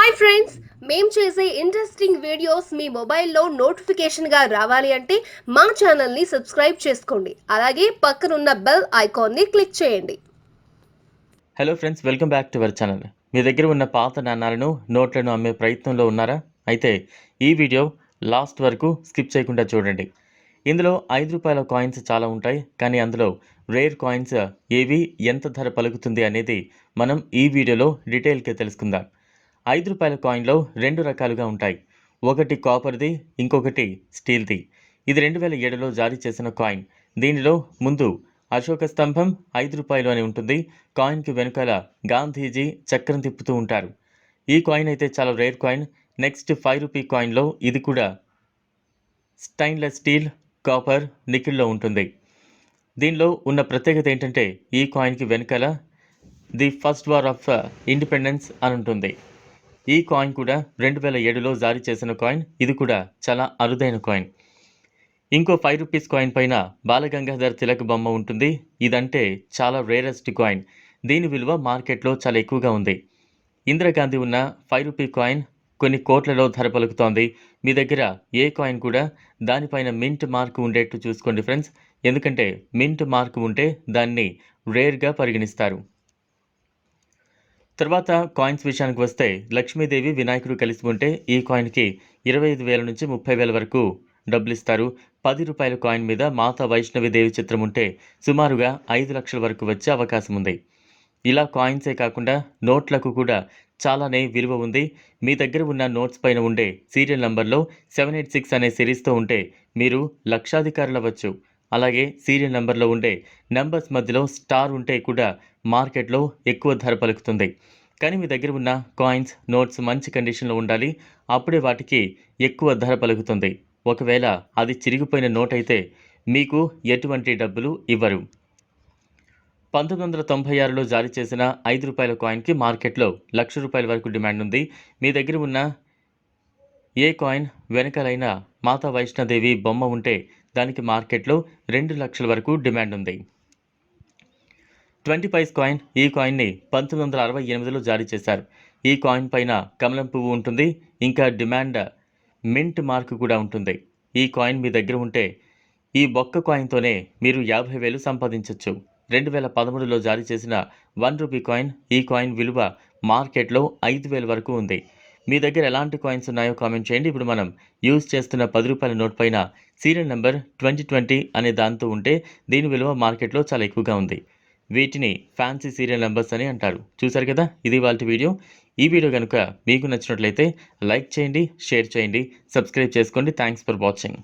Hi friends, మేము చేసే interesting videos మీ మొబైల్లో నోటిఫికేషన్గా రావాలి అంటే మా ఛానల్ని సబ్స్క్రైబ్ చేసుకోండి. అలాగే పక్కనున్న బెల్ ఐకాన్ని క్లిక్ చేయండి. Hello friends, welcome back to our channel. మీ దగ్గర ఉన్న పాత నాణాలను, నోట్లను అమ్మే ప్రయత్నంలో ఉన్నారా? అయితే ఈ వీడియో లాస్ట్ వరకు స్కిప్ చేయకుండా చూడండి. ఇందులో 5 రూపాయల కాయిన్స్ చాలా ఉంటాయి, కానీ అందులో రేర్ కాయిన్స్ ఏవి, ఎంత ధర పలుకుతుంది అనేది మనం ఈ వీడియోలో డీటెయిల్గా తెలుసుకుందాం. 5 రూపాయల కాయిన్లో 2 రకాలుగా ఉంటాయి. ఒకటి కాపర్ది, ఇంకొకటి స్టీల్ది. ఇది 2007లో జారీ చేసిన కాయిన్. దీనిలో ముందు అశోక స్తంభం 5 రూపాయలు అని ఉంటుంది. కాయిన్కి వెనుకాల గాంధీజీ చక్రం తిప్పుతూ ఉంటారు. ఈ కాయిన్ అయితే చాలా రేర్ కాయిన్. నెక్స్ట్ 5 రూపీ కాయిన్లో ఇది కూడా స్టెయిన్లెస్ స్టీల్, కాపర్, నికిల్లో ఉంటుంది. దీనిలో ఉన్న ప్రత్యేకత ఏంటంటే ఈ కాయిన్కి వెనుకాల the first war of independence అని ఉంటుంది. ఈ కాయిన్ కూడా 2007లో జారీ చేసిన కాయిన్. ఇది కూడా చాలా అరుదైన కాయిన్. ఇంకో 5 రూపీస్ కాయిన్ పైన బాలగంగాధర్ తిలక్ బొమ్మ ఉంటుంది. ఇదంటే చాలా రేరెస్ట్ కాయిన్. దీని విలువ మార్కెట్లో చాలా ఎక్కువగా ఉంది. ఇందిరాగాంధీ ఉన్న 5 రూపీ కాయిన్ కొన్ని కోట్లలో ధర పలుకుతోంది. మీ దగ్గర ఏ కాయిన్ కూడా దానిపైన మింట్ మార్క్ ఉండేట్టు చూసుకోండి ఫ్రెండ్స్. ఎందుకంటే మింట్ మార్క్ ఉంటే దాన్ని రేర్గా పరిగణిస్తారు. తర్వాత కాయిన్స్ విషయానికి వస్తే లక్ష్మీదేవి, వినాయకుడు కలిసి ఉంటే ఈ కాయిన్కి 25,000 నుంచి 30,000 వరకు డబ్బులు ఇస్తారు. 10 రూపాయల కాయిన్ మీద మాతా వైష్ణవిదేవి చిత్రం ఉంటే సుమారుగా 5 లక్షల వరకు వచ్చే అవకాశం ఉంది. ఇలా కాయిన్సే కాకుండా నోట్లకు కూడా చాలానే విలువ ఉంది. మీ దగ్గర ఉన్న నోట్స్ పైన ఉండే సీరియల్ నంబర్లో 786 అనే సిరీస్తో ఉంటే మీరు లక్షాధికారులవచ్చు. అలాగే సీరియల్ నెంబర్లో ఉండే నెంబర్స్ మధ్యలో స్టార్ ఉంటే కూడా మార్కెట్లో ఎక్కువ ధర పలుకుతుంది. కానీ మీ దగ్గర ఉన్న కాయిన్స్, నోట్స్ మంచి కండిషన్లో ఉండాలి. అప్పుడే వాటికి ఎక్కువ ధర పలుకుతుంది. ఒకవేళ అది చిరిగిపోయిన నోట్ అయితే మీకు ఎటువంటి డబ్బులు ఇవ్వరు. 1996లో జారీ చేసిన 5 రూపాయల కాయిన్కి మార్కెట్లో ₹1,00,000 వరకు డిమాండ్ ఉంది. మీ దగ్గర ఉన్న ఏ కాయిన్ వెనకాలైనా మాతా వైష్ణోదేవి బొమ్మ ఉంటే దానికి మార్కెట్లో 2 లక్షల వరకు డిమాండ్ ఉంది. 20 పైస్ కాయిన్. ఈ కాయిన్ని 1968లో జారీ చేశారు. ఈ కాయిన్ పైన కమలం పువ్వు ఉంటుంది. ఇంకా డిమాండ్ మింట్ మార్క్ కూడా ఉంటుంది. ఈ కాయిన్ మీ దగ్గర ఉంటే ఈ బొక్క కాయిన్తోనే మీరు 50,000 సంపాదించవచ్చు. 2013లో జారీ చేసిన 1 రూపీ కాయిన్. ఈ కాయిన్ విలువ మార్కెట్లో 5,000 వరకు ఉంది. మీ దగ్గర ఎలాంటి కాయిన్స్ ఉన్నాయో కామెంట్ చేయండి. ఇప్పుడు మనం యూజ్ చేస్తున్న 10 రూపాయల నోట్ పైన సీరియల్ నెంబర్ 2020 అనే దాంతో ఉంటే దీని విలువ మార్కెట్లో చాలా ఎక్కువగా ఉంది. వీటిని ఫ్యాన్సీ సీరియల్ నెంబర్స్ అని అంటారు. చూసారు కదా, ఇది ఇవాల్టి వీడియో. ఈ వీడియో కనుక మీకు నచ్చినట్లయితే లైక్ చేయండి, షేర్ చేయండి, సబ్స్క్రైబ్ చేసుకోండి. Thanks for watching.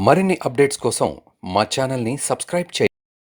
మరిన్ని అప్డేట్స్ కోసం మా ఛానల్ని సబ్స్క్రైబ్ చేయండి.